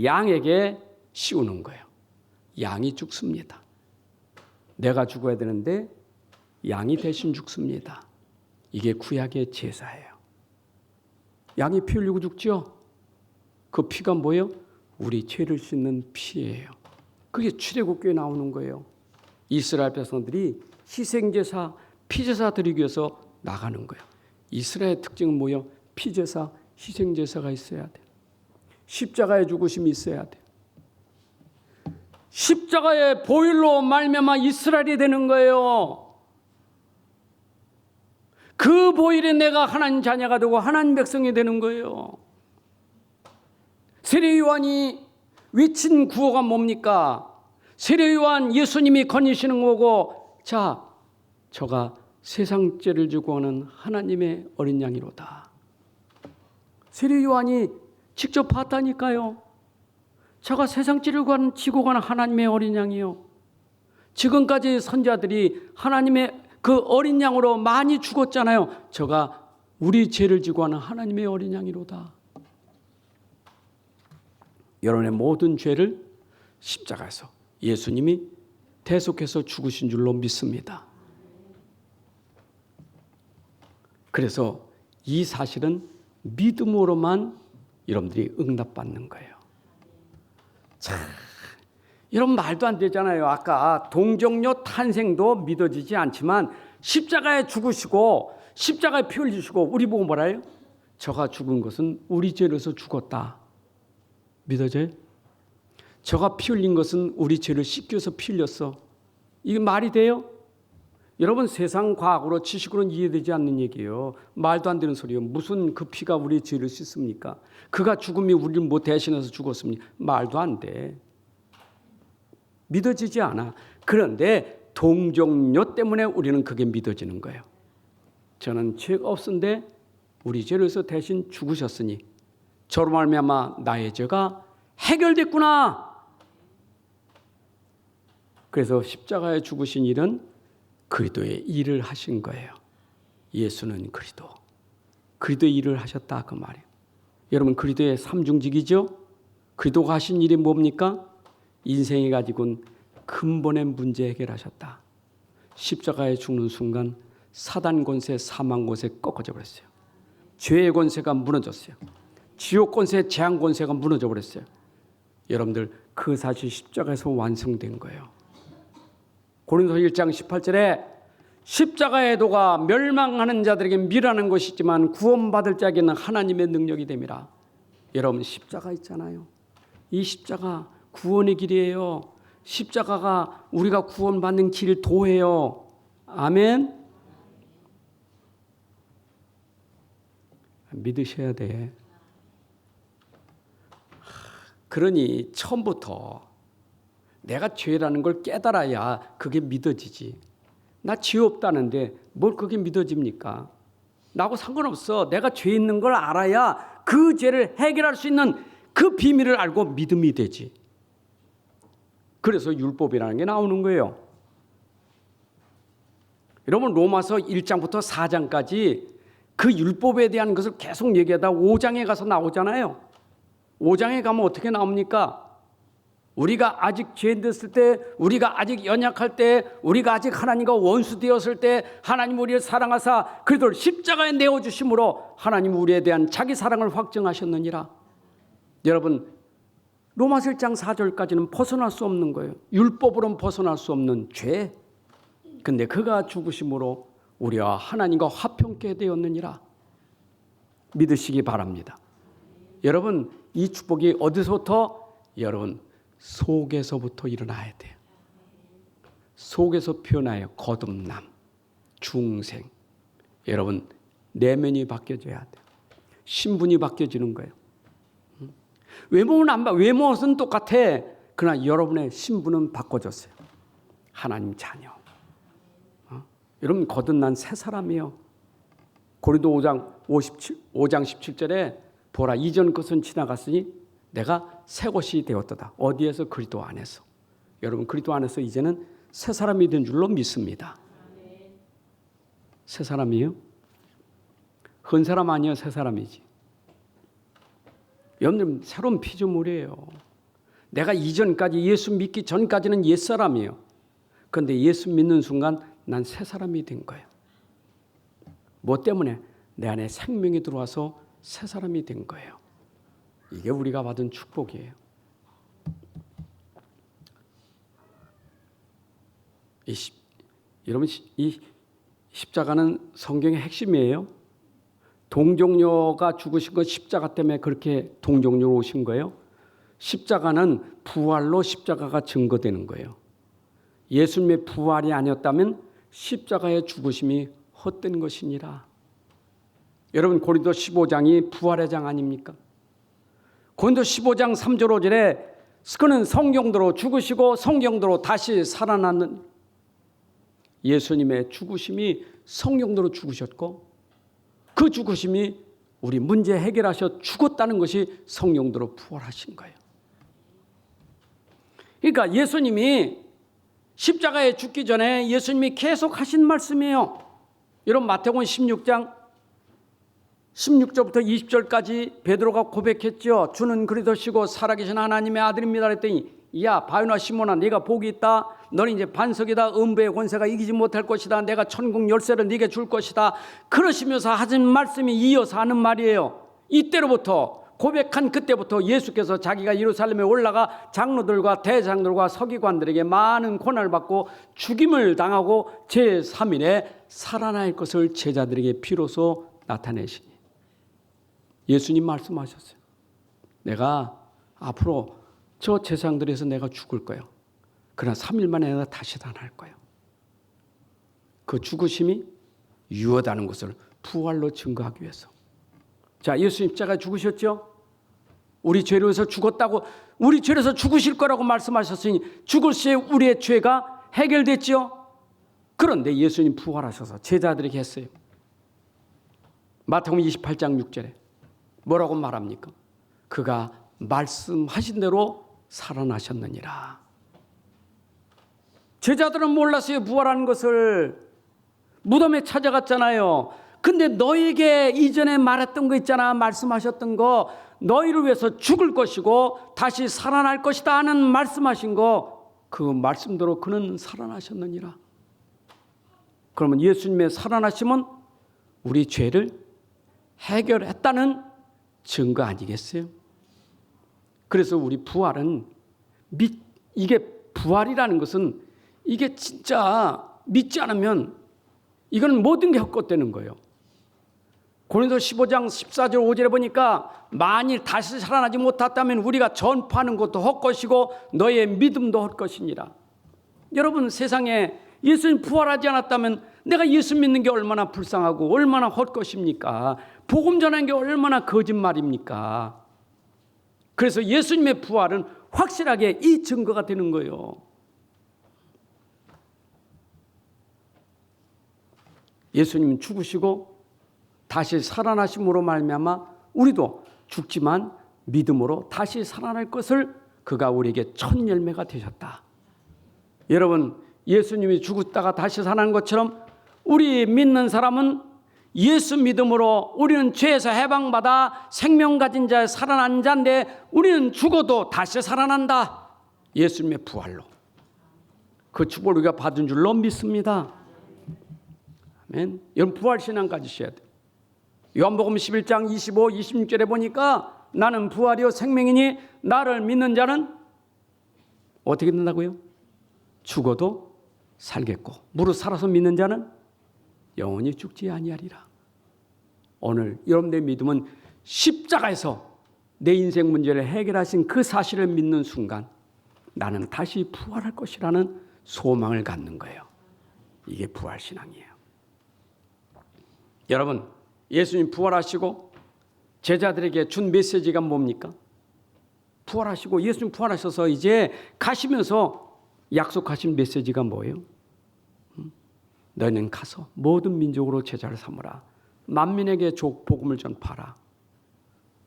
양에게 씌우는 거예요. 양이 죽습니다. 내가 죽어야 되는데 양이 대신 죽습니다. 이게 구약의 제사예요. 양이 피 흘리고 죽죠? 그 피가 뭐예요? 우리 죄를 씻는 피예요. 그게 출애굽기에 나오는 거예요. 이스라엘 백성들이 희생제사, 피제사 드리기 위해서 나가는 거예요. 이스라엘 특징은 뭐예요? 피제사, 희생제사가 있어야 돼요. 십자가의 죽으심이 있어야 돼. 십자가의 보혈로 말미암아 이스라엘이 되는 거예요. 그 보혈에 내가 하나님 자녀가 되고 하나님 백성이 되는 거예요. 세례 요한이 외친 구호가 뭡니까? 세례 요한 예수님이 건지시는 거고, 자, 저가 세상 죄를 지고 오는 하나님의 어린 양이로다. 세례 요한이 직접 봤다니까요. 저가 세상 죄를 지고 가는 하나님의 어린 양이요. 지금까지 선자들이 하나님의 그 어린 양으로 많이 죽었잖아요. 저가 우리 죄를 지고 가는 하나님의 어린 양이로다. 여러분의 모든 죄를 십자가에서 예수님이 대속해서 죽으신 줄로 믿습니다. 그래서 이 사실은 믿음으로만 여러분들이 응답받는 거예요. 참, 이런 말도 안 되잖아요. 아까 동정녀 탄생도 믿어지지 않지만 십자가에 죽으시고 십자가에 피 흘리시고 우리 보고 뭐라 해요? 저가 죽은 것은 우리 죄로서 죽었다. 믿어져요? 저가 피 흘린 것은 우리 죄를 씻겨서 피 흘렸어. 이게 말이 돼요? 여러분, 세상 과학으로 지식으로는 이해되지 않는 얘기예요. 말도 안 되는 소리예요. 무슨 그 피가 우리 죄를 씻습니까? 그가 죽음이 우리를 뭐 대신해서 죽었습니까? 말도 안 돼. 믿어지지 않아. 그런데 동정녀 때문에 우리는 그게 믿어지는 거예요. 저는 죄가 없은데 우리 죄로서 대신 죽으셨으니 저로 말미암아 나의 죄가 해결됐구나. 그래서 십자가에 죽으신 일은 그리스도의 일을 하신 거예요. 예수는 그리스도의 일을 하셨다 그 말이에요. 여러분, 그리스도의 삼중직이죠. 그리스도가 하신 일이 뭡니까? 인생이 가지고 근본의 문제 해결하셨다. 십자가에 죽는 순간 사단 권세, 사망 권세 꺾어져 버렸어요. 죄의 권세가 무너졌어요. 지옥 권세, 재앙 권세가 무너져 버렸어요. 여러분들, 그 사실 십자가에서 완성된 거예요. 고린도서 1장 18절에 십자가의 도가 멸망하는 자들에게 미라는 것이지만 구원받을 자에게는 하나님의 능력이 됨이라. 여러분, 십자가 있잖아요. 이 십자가 구원의 길이에요. 십자가가 우리가 구원받는 길 도예요. 아멘. 믿으셔야 돼. 그러니 처음부터 내가 죄라는 걸 깨달아야 그게 믿어지지. 나 죄 없다는데 뭘 그게 믿어집니까? 나하고 상관없어. 내가 죄 있는 걸 알아야 그 죄를 해결할 수 있는 그 비밀을 알고 믿음이 되지. 그래서 율법이라는 게 나오는 거예요. 여러분, 로마서 1장부터 4장까지 그 율법에 대한 것을 계속 얘기하다 5장에 가서 나오잖아요. 5장에 가면 어떻게 나옵니까? 우리가 아직 죄인 됐을 때, 우리가 아직 연약할 때, 우리가 아직 하나님과 원수 되었을 때 하나님 우리를 사랑하사 그리스도를 십자가에 내어주심으로 하나님 우리에 대한 자기 사랑을 확증하셨느니라. 여러분, 로마서 1장 4절까지는 벗어날 수 없는 거예요. 율법으로는 벗어날 수 없는 죄. 근데 그가 죽으심으로 우리와 하나님과 화평케 되었느니라. 믿으시기 바랍니다. 여러분, 이 축복이 어디서부터? 여러분, 속에서부터 일어나야 돼요. 속에서 표현하여 거듭남, 중생. 여러분, 내면이 바뀌어져야 돼요. 신분이 바뀌어지는 거예요. 외모는 안 바, 외모는 똑같아. 그러나 여러분의 신분은 바꿔졌어요. 하나님 자녀. 여러분, 거듭난 새 사람이에요. 고린도 5장 17절에 보라, 이전 것은 지나갔으니 내가 새 것이 되었도다. 어디에서? 그리스도 안에서. 여러분, 그리스도 안에서 이제는 새 사람이 된 줄로 믿습니다. 새 사람이에요? 헌 사람 아니에요? 새 사람이지. 여러분, 새로운 피조물이에요. 내가 이전까지 예수 믿기 전까지는 옛사람이에요. 그런데 예수 믿는 순간 난 새 사람이 된 거예요. 뭐 때문에? 내 안에 생명이 들어와서 새 사람이 된 거예요. 이게 우리가 받은 축복이에요. 여러분, 이 십자가는 성경의 핵심이에요. 동정녀가 죽으신 건 십자가 때문에 그렇게 동정녀로 오신 거예요. 십자가는 부활로 십자가가 증거되는 거예요. 예수님의 부활이 아니었다면 십자가의 죽으심이 헛된 것이니라. 여러분, 고린도 15장이 부활의 장 아닙니까? 고린도 15장 3절 5절에 그는 성경대로 죽으시고 성경대로 다시 살아나는, 예수님의 죽으심이 성경대로 죽으셨고 그 죽으심이 우리 문제 해결하셔 죽었다는 것이 성령대로 부활하신 거예요. 그러니까 예수님이 십자가에 죽기 전에 예수님이 계속 하신 말씀이에요. 여러분, 마태복음 16장 16절부터 20절까지 베드로가 고백했죠. 주는 그리스도시고 살아계신 하나님의 아들입니다 그랬더니, 야 바요나 시몬아, 네가 복이 있다. 너는 이제 반석이다. 음부의 권세가 이기지 못할 것이다. 내가 천국 열쇠를 네게 줄 것이다. 그러시면서 하신 말씀이 이어서 하는 말이에요. 이때로부터, 고백한 그때부터 예수께서 자기가 예루살렘에 올라가 장로들과 대장들과 서기관들에게 많은 고난을 받고 죽임을 당하고 제3일에 살아날 것을 제자들에게 비로소 나타내시니, 예수님 말씀하셨어요. 내가 앞으로 저 제사장들에서 내가 죽을 거예요. 그러나 3일 만에 내가 다시 살아날 거예요. 그 죽으심이 유효하다는 것을 부활로 증거하기 위해서. 자, 예수님 십자가에 죽으셨죠? 우리 죄로 해서 죽었다고, 우리 죄로 해서 죽으실 거라고 말씀하셨으니 죽을 시에 우리의 죄가 해결됐죠? 그런데 예수님 부활하셔서 제자들에게 했어요. 마태복음 28장 6절에 뭐라고 말합니까? 그가 말씀하신 대로 살아나셨느니라. 제자들은 몰랐어요, 부활하는 것을. 무덤에 찾아갔잖아요. 근데 너에게 이전에 말했던 거 있잖아, 말씀하셨던 거, 너희를 위해서 죽을 것이고 다시 살아날 것이다 하는 말씀하신 거, 그 말씀대로 그는 살아나셨느니라. 그러면 예수님의 살아나심은 우리 죄를 해결했다는 증거 아니겠어요? 그래서 우리 부활은, 이게 부활이라는 것은 이게 진짜 믿지 않으면 이건 모든 게 헛것되는 거예요. 고린도 15장 14절 5절에 보니까 만일 다시 살아나지 못했다면 우리가 전파하는 것도 헛것이고 너의 믿음도 헛것이니라. 여러분, 세상에 예수님 부활하지 않았다면 내가 예수 믿는 게 얼마나 불쌍하고 얼마나 헛것입니까? 복음 전하는 게 얼마나 거짓말입니까? 그래서 예수님의 부활은 확실하게 이 증거가 되는 거예요. 예수님은 죽으시고 다시 살아나심으로 말미암아 우리도 죽지만 믿음으로 다시 살아날 것을, 그가 우리에게 첫 열매가 되셨다. 여러분, 예수님이 죽었다가 다시 살아난 것처럼 우리 믿는 사람은 예수 믿음으로 우리는 죄에서 해방받아 생명 가진 자의 살아난 자인데 우리는 죽어도 다시 살아난다. 예수님의 부활로. 그 축복을 우리가 받은 줄로 믿습니다. 아멘. 여러분, 부활신앙 가지셔야 돼요. 요한복음 11장 25, 26절에 보니까 나는 부활이요 생명이니 나를 믿는 자는 어떻게 된다고요? 죽어도 살겠고 무릇 살아서 믿는 자는 영원히 죽지 아니하리라. 오늘 여러분의 믿음은 십자가에서 내 인생 문제를 해결하신 그 사실을 믿는 순간 나는 다시 부활할 것이라는 소망을 갖는 거예요. 이게 부활신앙이에요. 여러분, 예수님 부활하시고 제자들에게 준 메시지가 뭡니까? 부활하시고 예수님 부활하셔서 이제 가시면서 약속하신 메시지가 뭐예요? 너희는 가서 모든 민족으로 제자를 삼으라. 만민에게 복음을 전파하라.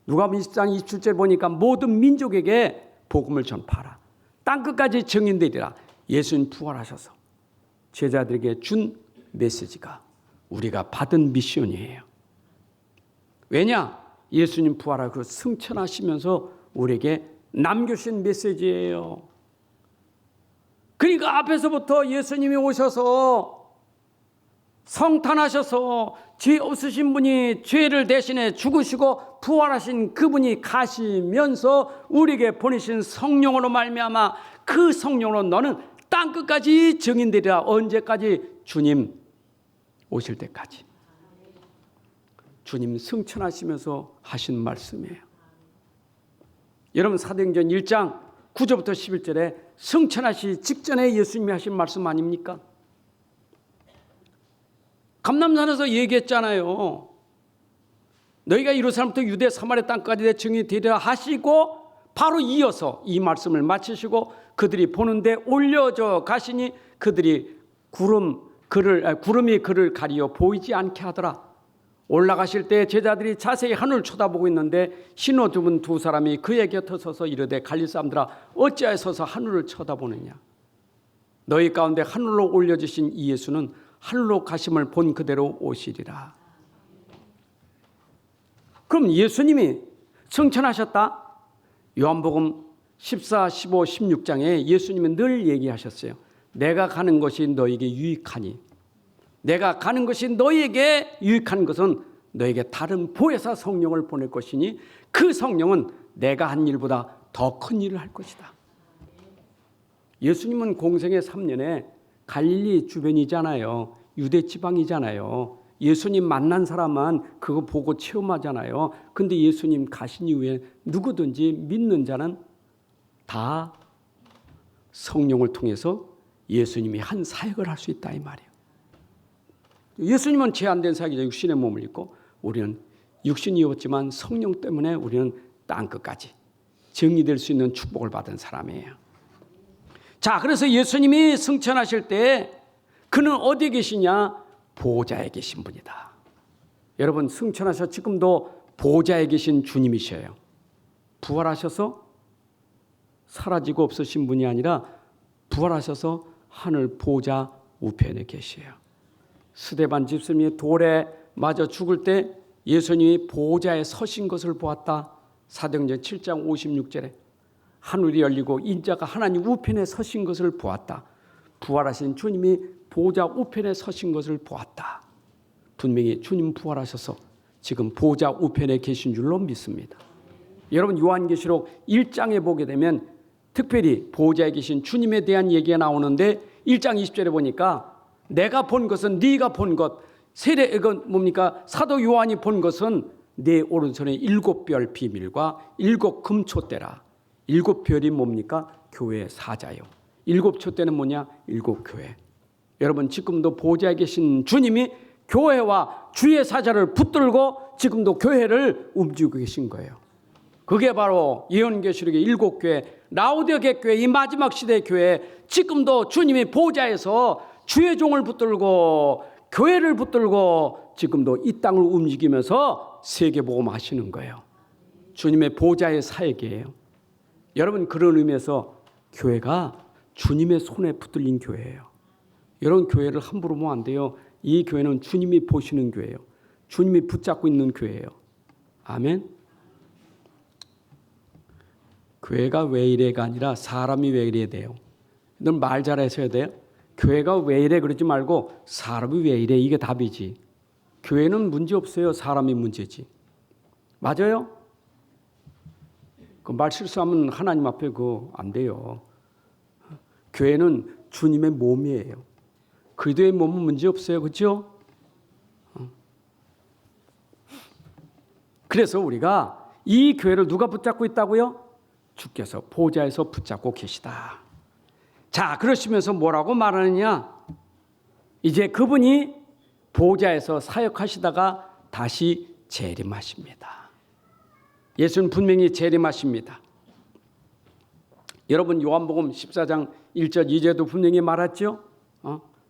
누가복음 20장 27절 보니까 모든 민족에게 복음을 전파하라. 땅끝까지 증인되리라. 예수님 부활하셔서 제자들에게 준 메시지가 우리가 받은 미션이에요. 왜냐? 예수님 부활하고 승천하시면서 우리에게 남겨주신 메시지예요. 그러니까 앞에서부터 예수님이 오셔서 성탄하셔서 죄 없으신 분이 죄를 대신해 죽으시고 부활하신 그분이 가시면서 우리에게 보내신 성령으로 말미암아 그 성령으로 너는 땅끝까지 증인되리라. 언제까지? 주님 오실 때까지. 주님 승천하시면서 하신 말씀이에요. 여러분 사도행전 1장 9절부터 11절에 승천하시기 직전에 예수님이 하신 말씀 아닙니까? 감람산에서 얘기했잖아요. 너희가 예루살렘부터 유대 사마리아 땅까지 내 증인이 되리라 하시고 바로 이어서 이 말씀을 마치시고 그들이 보는데 올려져 가시니 그들이 구름이 그를 가리어 보이지 않게 하더라. 올라가실 때 제자들이 자세히 하늘을 쳐다보고 있는데 신호주분 두 사람이 그의 곁에 서서 이르되 갈릴 사람들아 어찌하여 서서 하늘을 쳐다보느냐. 너희 가운데 하늘로 올려주신 이 예수는 하늘로 가심을 본 그대로 오시리라. 그럼 예수님이 승천하셨다? 요한복음 14, 15, 16장에 예수님은 늘 얘기하셨어요. 내가 가는 것이 너에게 유익하니, 내가 가는 것이 너에게 유익한 것은 너에게 다른 보혜사 성령을 보낼 것이니 그 성령은 내가 한 일보다 더 큰 일을 할 것이다. 예수님은 공생의 3년에 갈릴리 주변이잖아요. 유대 지방이잖아요. 예수님 만난 사람만 그거 보고 체험하잖아요. 근데 예수님 가신 이후에 누구든지 믿는 자는 다 성령을 통해서 예수님이 한 사역을 할 수 있다 이 말이에요. 예수님은 제한된 사역이죠. 육신의 몸을 입고 우리는 육신이 없지만 성령 때문에 우리는 땅끝까지 정리될 수 있는 축복을 받은 사람이에요. 자, 그래서 예수님이 승천하실 때 그는 어디에 계시냐? 보좌에 계신 분이다. 여러분 승천하셔 지금도 보좌에 계신 주님이셔요. 부활하셔서 사라지고 없으신 분이 아니라 부활하셔서 하늘 보좌 우편에 계세요. 스데반 집사님이 돌에 맞아 죽을 때 예수님이 보좌에 서신 것을 보았다. 사도행전 7장 56절에 하늘이 열리고 인자가 하나님 우편에 서신 것을 보았다. 부활하신 주님이 보좌 우편에 서신 것을 보았다. 분명히 주님 부활하셔서 지금 보좌 우편에 계신 줄로 믿습니다. 여러분 요한계시록 1장에 보게 되면 특별히 보좌에 계신 주님에 대한 얘기가 나오는데 1장 20절에 보니까 내가 본 것은 네가 본 것, 세례 이건 뭡니까? 사도 요한이 본 것은 네 오른손에 7별 비밀과 7 금초대라. 7별이 뭡니까? 교회의 사자요. 7초대는 뭐냐? 7교회. 여러분 지금도 보좌에 계신 주님이 교회와 주의 사자를 붙들고 지금도 교회를 움직이고 계신 거예요. 그게 바로 예언계시록의 7교회, 라오디게아 교회, 이 마지막 시대의 교회, 지금도 주님이 보좌에서 주의 종을 붙들고 교회를 붙들고 지금도 이 땅을 움직이면서 세계복음 하시는 거예요. 주님의 보좌의 사역이에요. 여러분 그런 의미에서 교회가 주님의 손에 붙들린 교회예요. 여러분 교회를 함부로 보면 안 돼요. 이 교회는 주님이 보시는 교회예요. 주님이 붙잡고 있는 교회예요. 아멘. 교회가 왜 이래가 아니라 사람이 왜 이래야 돼요. 넌 말 잘하셔야 돼요. 교회가 왜 이래 그러지 말고 사람이 왜 이래 이게 답이지. 교회는 문제 없어요. 사람이 문제지. 맞아요? 그 말 실수하면 하나님 앞에 그거 안 돼요. 교회는 주님의 몸이에요. 그리스도의 몸은 문제 없어요. 그렇죠? 그래서 우리가 이 교회를 누가 붙잡고 있다고요? 주께서 보좌에서 붙잡고 계시다. 자, 그러시면서 뭐라고 말하느냐? 이제 그분이 보좌에서 사역하시다가 다시 재림하십니다. 예수는 분명히 재림하십니다. 여러분 요한복음 14장 1절 2절도 분명히 말했죠.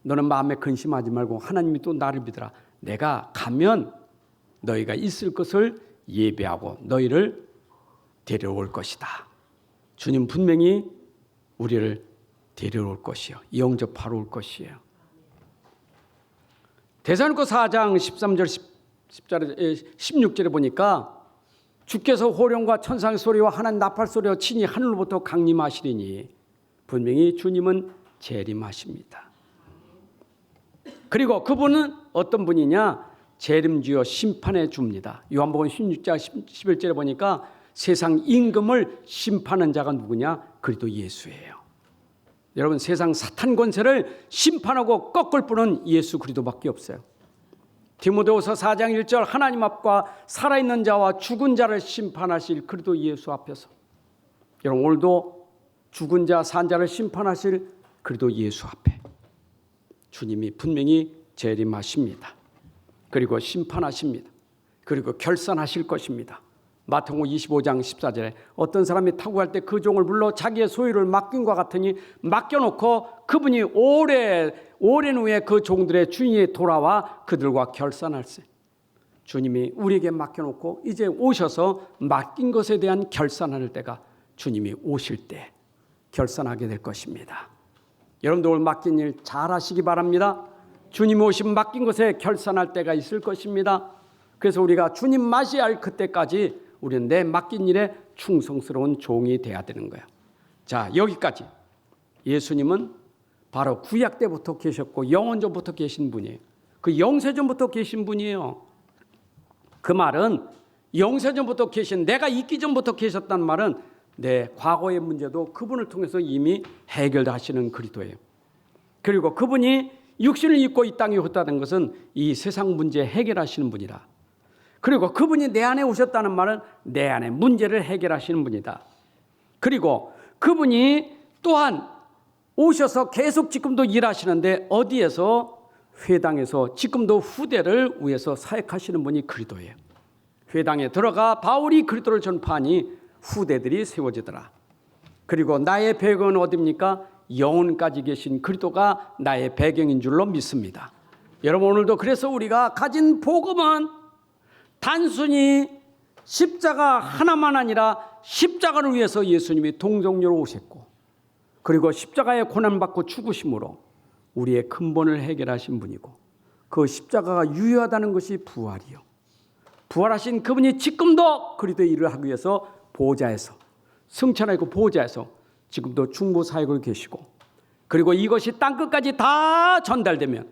너는 마음에 근심하지 말고 하나님이 또 나를 믿으라. 내가 가면 너희가 있을 것을 예배하고 너희를 데려올 것이다. 주님 분명히 우리를 데려올 것이요. 영접하러 올 것이에요. 데살로니가 4장 13절 16절에 보니까 주께서 호령과 천상의 소리와 하나님 나팔 소리와 친히 하늘로부터 강림하시리니 분명히 주님은 재림하십니다. 그리고 그분은 어떤 분이냐? 재림주여 심판해 줍니다. 요한복음 16장 11절에 보니까 세상 임금을 심판하는 자가 누구냐? 그리스도 예수예요. 여러분 세상 사탄 권세를 심판하고 꺾을 분은 예수 그리스도밖에 없어요. 디모데후서 4장 1절 하나님 앞과 살아있는 자와 죽은 자를 심판하실 그리스도 예수 앞에서. 여러분 오늘도 죽은 자 산 자를 심판하실 그리스도 예수 앞에 주님이 분명히 재림하십니다. 그리고 심판하십니다. 그리고 결산하실 것입니다. 마태복음 25장 14절에 어떤 사람이 타고 갈 때 그 종을 불러 자기의 소유를 맡긴 것 같으니 맡겨놓고 그분이 오랜 후에 그 종들의 주인이 돌아와 그들과 결산할세. 주님이 우리에게 맡겨놓고 이제 오셔서 맡긴 것에 대한 결산할 때가 주님이 오실 때 결산하게 될 것입니다. 여러분들 오늘 맡긴 일 잘하시기 바랍니다. 주님 오시면 맡긴 것에 결산할 때가 있을 것입니다. 그래서 우리가 주님 맞이할 그때까지 우리는 내 맡긴 일에 충성스러운 종이 돼야 되는 거예요. 자, 여기까지. 예수님은 바로 구약 때부터 계셨고 영원전부터 계신 분이에요. 그 영세전부터 계신 분이에요. 그 말은 영세전부터 계신, 내가 있기 전부터 계셨다는 말은 내 과거의 문제도 그분을 통해서 이미 해결하시는 그리스도예요. 그리고 그분이 육신을 입고 이 땅에 오셨다는 것은 이 세상 문제 해결하시는 분이다. 그리고 그분이 내 안에 오셨다는 말은 내 안에 문제를 해결하시는 분이다. 그리고 그분이 또한 오셔서 계속 지금도 일하시는데 어디에서? 회당에서 지금도 후대를 위해서 사역하시는 분이 그리스도예요. 회당에 들어가 바울이 그리스도를 전파하니 후대들이 세워지더라. 그리고 나의 배경은 어디입니까? 영혼까지 계신 그리스도가 나의 배경인 줄로 믿습니다. 여러분 오늘도 그래서 우리가 가진 복음은 단순히 십자가 하나만 아니라 십자가를 위해서 예수님이 동정녀로 오셨고 그리고 십자가의 고난받고 죽으심으로 우리의 근본을 해결하신 분이고 그 십자가가 유효하다는 것이 부활이요. 부활하신 그분이 지금도 그리스도의 일을 하기 위해서 보좌에서 승천하고 보좌에서 지금도 중보사역을 계시고 그리고 이것이 땅끝까지 다 전달되면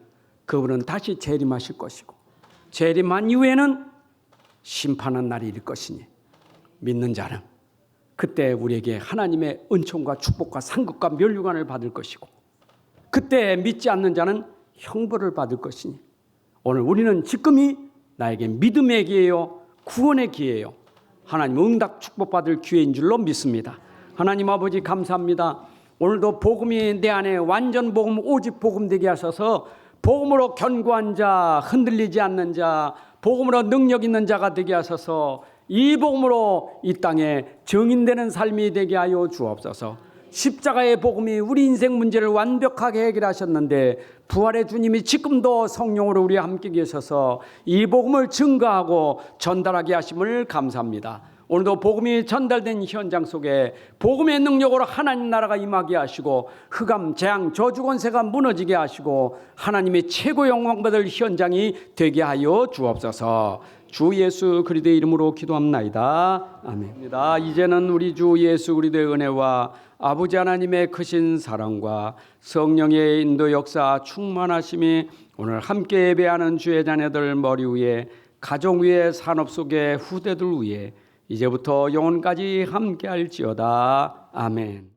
그분은 다시 재림하실 것이고 재림한 이후에는 심판한 날이 일 것이니 믿는 자는 그때 우리에게 하나님의 은총과 축복과 상급과 면류관을 받을 것이고 그때 믿지 않는 자는 형벌을 받을 것이니 오늘 우리는 지금이 나에게 믿음의 기회요 구원의 기회요 하나님 응답 축복받을 기회인 줄로 믿습니다. 하나님 아버지 감사합니다. 오늘도 복음이 내 안에 완전 복음 오직 복음 되게 하셔서 복음으로 견고한 자 흔들리지 않는 자 복음으로 능력 있는 자가 되게 하셔서 이 복음으로 이 땅에 증인되는 삶이 되게 하여 주옵소서. 십자가의 복음이 우리 인생 문제를 완벽하게 해결하셨는데 부활의 주님이 지금도 성령으로 우리와 함께 계셔서 이 복음을 증거하고 전달하게 하심을 감사합니다. 오늘도 복음이 전달된 현장 속에 복음의 능력으로 하나님 나라가 임하게 하시고 흑암, 재앙, 저주 권세가 무너지게 하시고 하나님의 최고 영광 받을 현장이 되게 하여 주옵소서. 주 예수 그리스도의 이름으로 기도합나이다. 아멘. 이제는 우리 주 예수 그리스도의 은혜와 아버지 하나님의 크신 사랑과 성령의 인도 역사 충만하심이 오늘 함께 예배하는 주의 자녀들 머리 위에 가정 위에 산업 속의 후대들 위에 이제부터 영원까지 함께할지어다. 아멘.